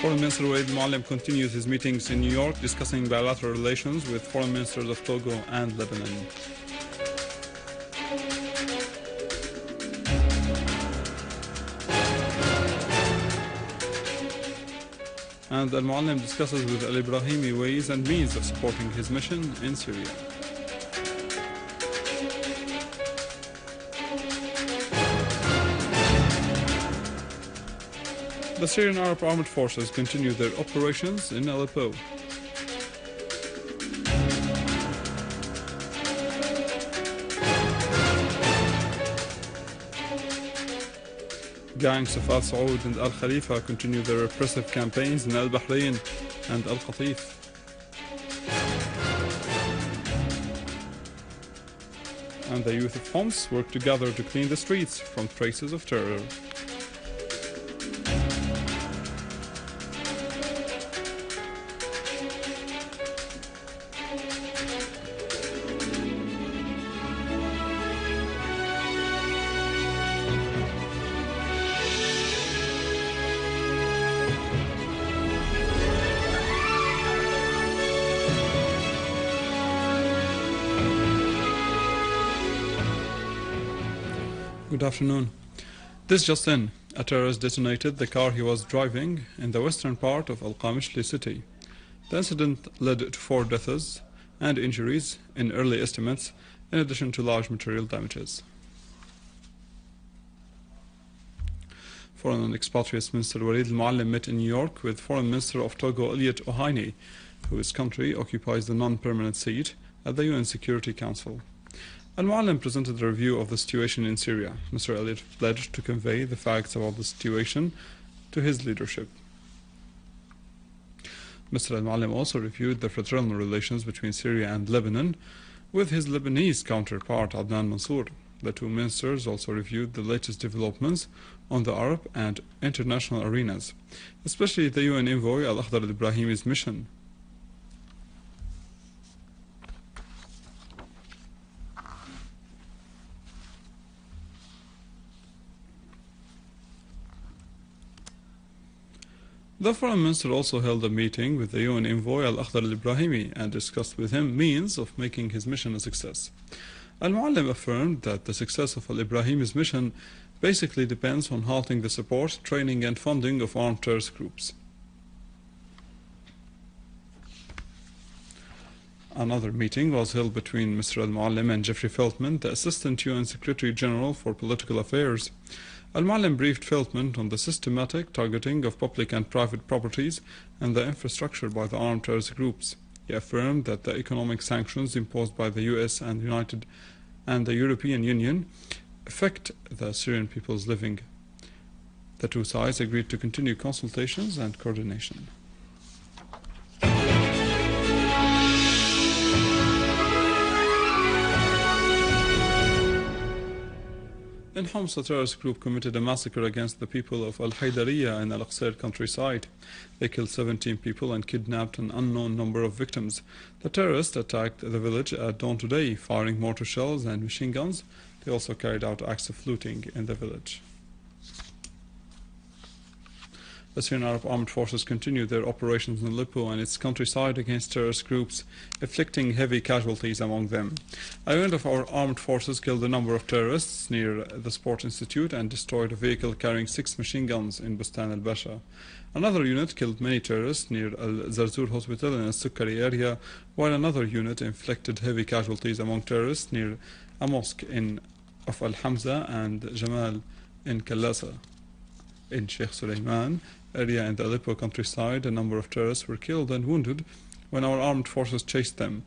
Foreign Minister Walid al-Muallim continues his meetings in New York discussing bilateral relations with foreign ministers of Togo and Lebanon. And al-Muallim discusses with al-Ibrahimi ways and means of supporting his mission in Syria. The Syrian Arab Armed Forces continue their operations in Aleppo. Gangs of Al Saud and Al Khalifa continue their repressive campaigns in Al Bahrain and Al Qatif. And the youth of Homs work together to clean the streets from traces of terror. Good afternoon. This just in, a terrorist detonated the car he was driving in the western part of Al-Qamishli city. The incident led to 4 deaths and injuries in early estimates, in addition to large material damages. Foreign and Expatriates Minister Walid al-Muallim met in New York with Foreign Minister of Togo Elliot Ohaini, whose country occupies the non-permanent seat at the UN Security Council. Al-Muallim presented a review of the situation in Syria. Mr. Elliot pledged to convey the facts about the situation to his leadership. Mr. Al-Muallim also reviewed the fraternal relations between Syria and Lebanon with his Lebanese counterpart Adnan Mansour. The 2 ministers also reviewed the latest developments on the Arab and international arenas, especially the UN envoy Al-Akhdar al-Ibrahimi's mission. The Foreign Minister also held a meeting with the UN envoy Al-Akhdar al-Ibrahimi and discussed with him means of making his mission a success. Al-Muallim affirmed that the success of al-Ibrahimi's mission basically depends on halting the support, training and funding of armed terrorist groups. Another meeting was held between Mr. Al-Muallim and Jeffrey Feltman, the Assistant UN Secretary General for Political Affairs. Al-Muallim briefed Feltman on the systematic targeting of public and private properties and the infrastructure by the armed terrorist groups. He affirmed that the economic sanctions imposed by the US and the European Union affect the Syrian people's living. The 2 sides agreed to continue consultations and coordination. In Homs, a terrorist group committed a massacre against the people of Al-Haydariya in Al-Aqsir countryside. They killed 17 people and kidnapped an unknown number of victims. The terrorists attacked the village at dawn today, firing mortar shells and machine guns. They also carried out acts of looting in the village. The Syrian Arab Armed Forces continue their operations in Aleppo and its countryside against terrorist groups, inflicting heavy casualties among them. A unit of our armed forces killed a number of terrorists near the Sport Institute and destroyed a vehicle carrying 6 machine guns in Bustan al-Basha. Another unit killed many terrorists near Al-Zarzur Hospital in the Sukkari area, while another unit inflicted heavy casualties among terrorists near a mosque of Al-Hamza and Jamal in Kallasa. In Sheikh Suleiman area in the Aleppo countryside, a number of terrorists were killed and wounded when our armed forces chased them.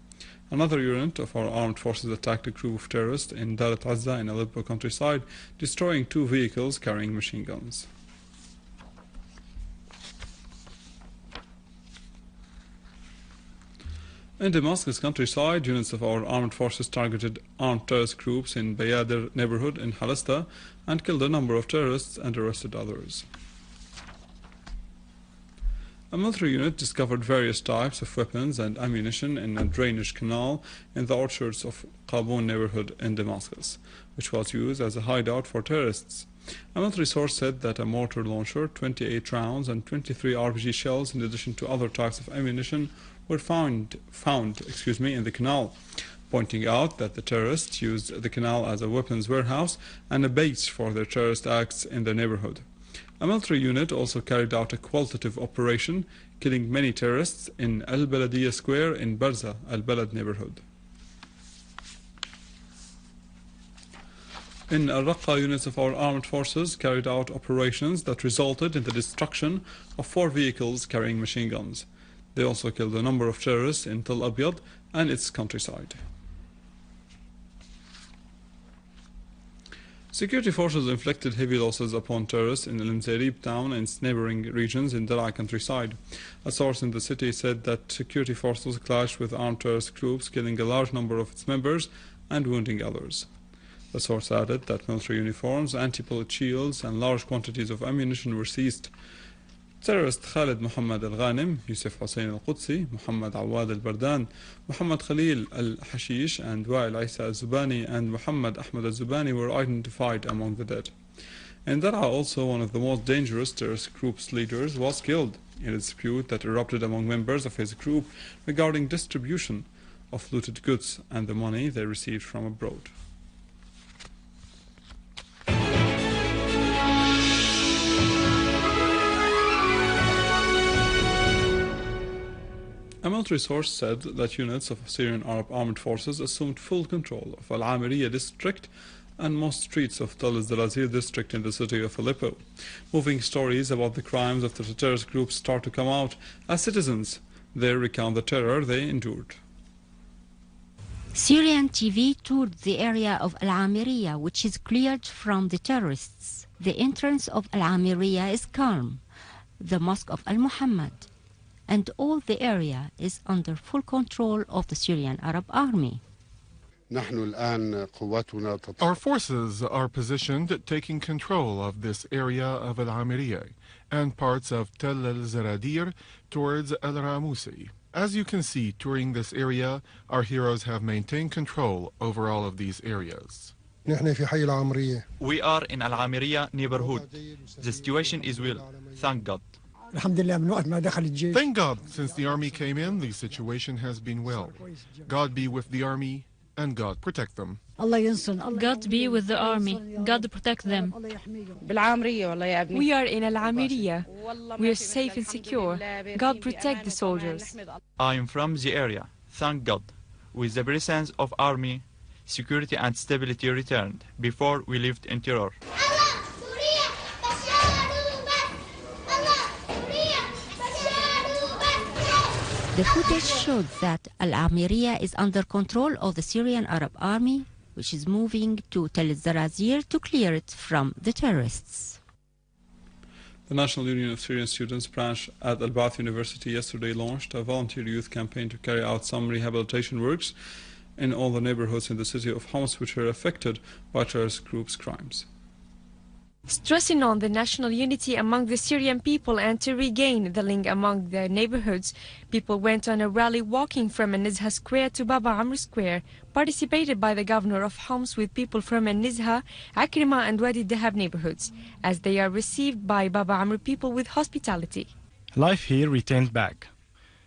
Another unit of our armed forces attacked a group of terrorists in Darat Azza in Aleppo countryside, destroying 2 vehicles carrying machine guns. In Damascus countryside, units of our armed forces targeted armed terrorist groups in Bayadir neighborhood in Halasta and killed a number of terrorists and arrested others. A military unit discovered various types of weapons and ammunition in a drainage canal in the orchards of Qaboon neighborhood in Damascus, which was used as a hideout for terrorists. A military source said that a mortar launcher, 28 rounds and 23 RPG shells in addition to other types of ammunition were found in the canal, pointing out that the terrorists used the canal as a weapons warehouse and a base for their terrorist acts in their neighborhood. A military unit also carried out a qualitative operation, killing many terrorists in Al-Baladiyya Square in Barza, Al-Balad neighborhood. In Al-Raqqa, units of our armed forces carried out operations that resulted in the destruction of 4 vehicles carrying machine guns. They also killed a number of terrorists in Tel Abyad and its countryside. Security forces inflicted heavy losses upon terrorists in Al-Mzarib town and its neighboring regions in Daraa countryside. A source in the city said that security forces clashed with armed terrorist groups, killing a large number of its members and wounding others. The source added that military uniforms, anti-bullet shields, and large quantities of ammunition were seized. Terrorist Khalid Muhammad al-Ghanim, Yusuf Hussein al-Qudsi, Muhammad Awad al-Bardan, Muhammad Khalil al-Hashish, and Wael Isa al-Zubani and Muhammad Ahmad al-Zubani were identified among the dead. In Daraa also, one of the most dangerous terrorist group's leaders was killed in a dispute that erupted among members of his group regarding distribution of looted goods and the money they received from abroad. A military source said that units of Syrian Arab armed forces assumed full control of Al-Amiriya district and most streets of Tal al-Zarazir district in the city of Aleppo. Moving stories about the crimes of the terrorist groups start to come out as citizens there recount the terror they endured. Syrian TV toured the area of Al-Amiriya, which is cleared from the terrorists. The entrance of Al-Amiriya is calm, the Mosque of Al-Muhammad, and all the area is under full control of the Syrian Arab Army. Our forces are positioned taking control of this area of Al-Amiriya and parts of Tel al-Zaradir towards Al-Ramusi. As you can see, touring this area, our heroes have maintained control over all of these areas. We are in Al-Amiriya neighborhood. The situation is well, thank God. Thank God, since the army came in, the situation has been well. God be with the army, and God protect them. God be with the army. God protect them. We are in Al-Amiriya. We are safe and secure. God protect the soldiers. I am from the area, thank God. With the presence of army, security and stability returned. Before we lived in terror. The footage showed that Al-Amiriya is under control of the Syrian Arab Army, which is moving to Tel al-Zarazir to clear it from the terrorists. The National Union of Syrian Students branch at Al-Ba'ath University yesterday launched a volunteer youth campaign to carry out some rehabilitation works in all the neighborhoods in the city of Homs which were affected by terrorist groups' crimes. Stressing on the national unity among the Syrian people and to regain the link among their neighborhoods, people went on a rally walking from An-Nizha Square to Baba Amr Square, participated by the governor of Homs with people from An-Nizha, Akrima and Wadi Dahab neighborhoods, as they are received by Baba Amr people with hospitality. Life here returned back.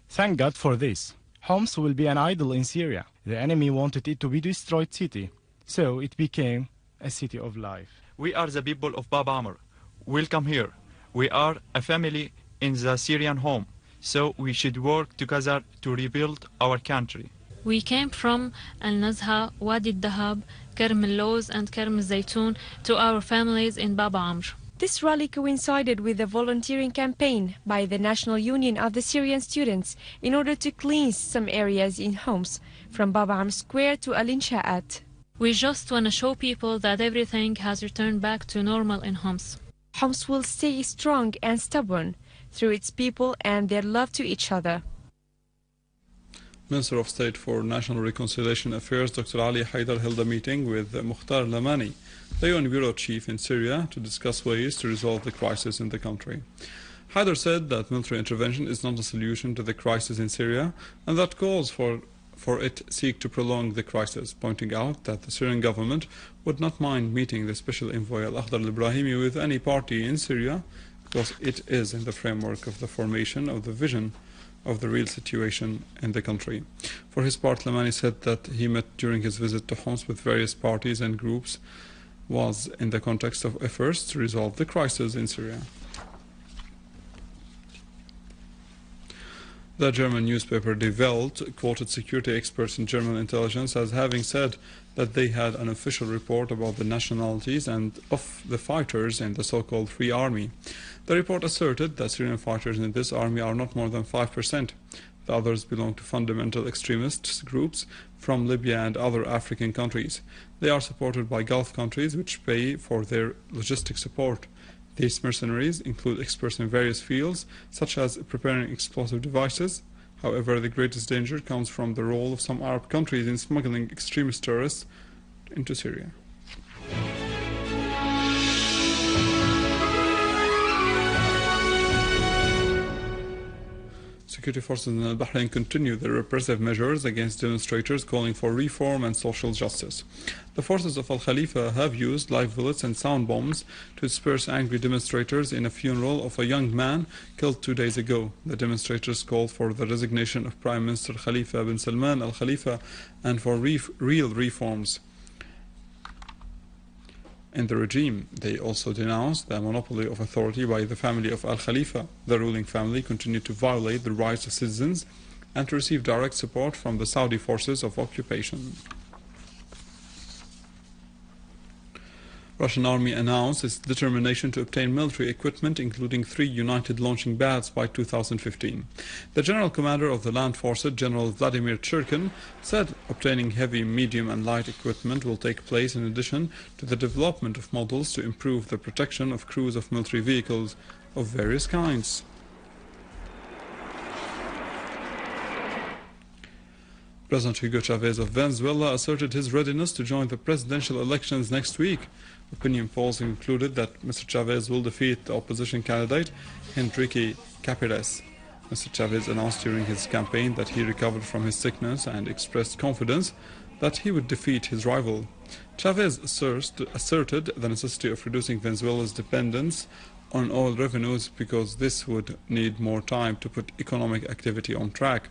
Thank God for this. Homs will be an idol in Syria. The enemy wanted it to be a destroyed city, so it became a city of life. We are the people of Baba Amr. Welcome here. We are a family in the Syrian home, so we should work together to rebuild our country. We came from Al-Nazha, Wadi Dahab, Karm al-Lawz and Karm al-Zaytun to our families in Baba Amr. This rally coincided with a volunteering campaign by the National Union of the Syrian Students in order to cleanse some areas in Homs, from Baba Amr Square to Al-Insha'at. We just want to show people that everything has returned back to normal in Homs. Homs will stay strong and stubborn through its people and their love to each other. Minister of State for National Reconciliation Affairs Dr. Ali Haidar held a meeting with Mukhtar Lamani, the UN Bureau Chief in Syria, to discuss ways to resolve the crisis in the country. Haider said that military intervention is not a solution to the crisis in Syria and that calls for it seek to prolong the crisis, pointing out that the Syrian government would not mind meeting the Special Envoy Al-Akhdar al-Ibrahimi with any party in Syria because it is in the framework of the formation of the vision of the real situation in the country. For his part, Lamani said that he met during his visit to Homs with various parties and groups was in the context of efforts to resolve the crisis in Syria. The German newspaper Die Welt quoted security experts in German intelligence as having said that they had an official report about the nationalities and of the fighters in the so-called Free Army. The report asserted that Syrian fighters in this army are not more than 5%. The others belong to fundamental extremist groups from Libya and other African countries. They are supported by Gulf countries which pay for their logistic support. These mercenaries include experts in various fields, such as preparing explosive devices. However, the greatest danger comes from the role of some Arab countries in smuggling extremist terrorists into Syria. Security forces in Bahrain continue their repressive measures against demonstrators calling for reform and social justice. The forces of Al Khalifa have used live bullets and sound bombs to disperse angry demonstrators in a funeral of a young man killed 2 days ago. The demonstrators called for the resignation of Prime Minister Khalifa bin Salman Al Khalifa and for real reforms in the regime. They also denounced the monopoly of authority by the family of Al Khalifa. The ruling family continued to violate the rights of citizens and to receive direct support from the Saudi forces of occupation. Russian army announced its determination to obtain military equipment, including 3 United launching pads by 2015. The general commander of the land forces, General Vladimir Churkin, said obtaining heavy, medium and light equipment will take place in addition to the development of models to improve the protection of crews of military vehicles of various kinds. President Hugo Chavez of Venezuela asserted his readiness to join the presidential elections next week. Opinion polls concluded that Mr. Chavez will defeat the opposition candidate Enrique Capriles. Mr. Chavez announced during his campaign that he recovered from his sickness and expressed confidence that he would defeat his rival. Chavez asserted the necessity of reducing Venezuela's dependence on oil revenues because this would need more time to put economic activity on track.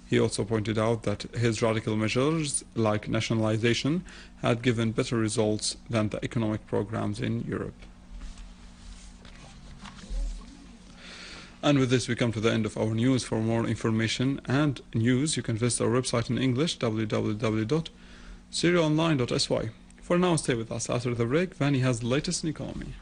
He also pointed out that his radical measures, like nationalization, had given better results than the economic programs in Europe. And with this, we come to the end of our news. For more information and news, you can visit our website in English, www.syriaonline.sy. For now, stay with us. After the break, Vanny has the latest in economy.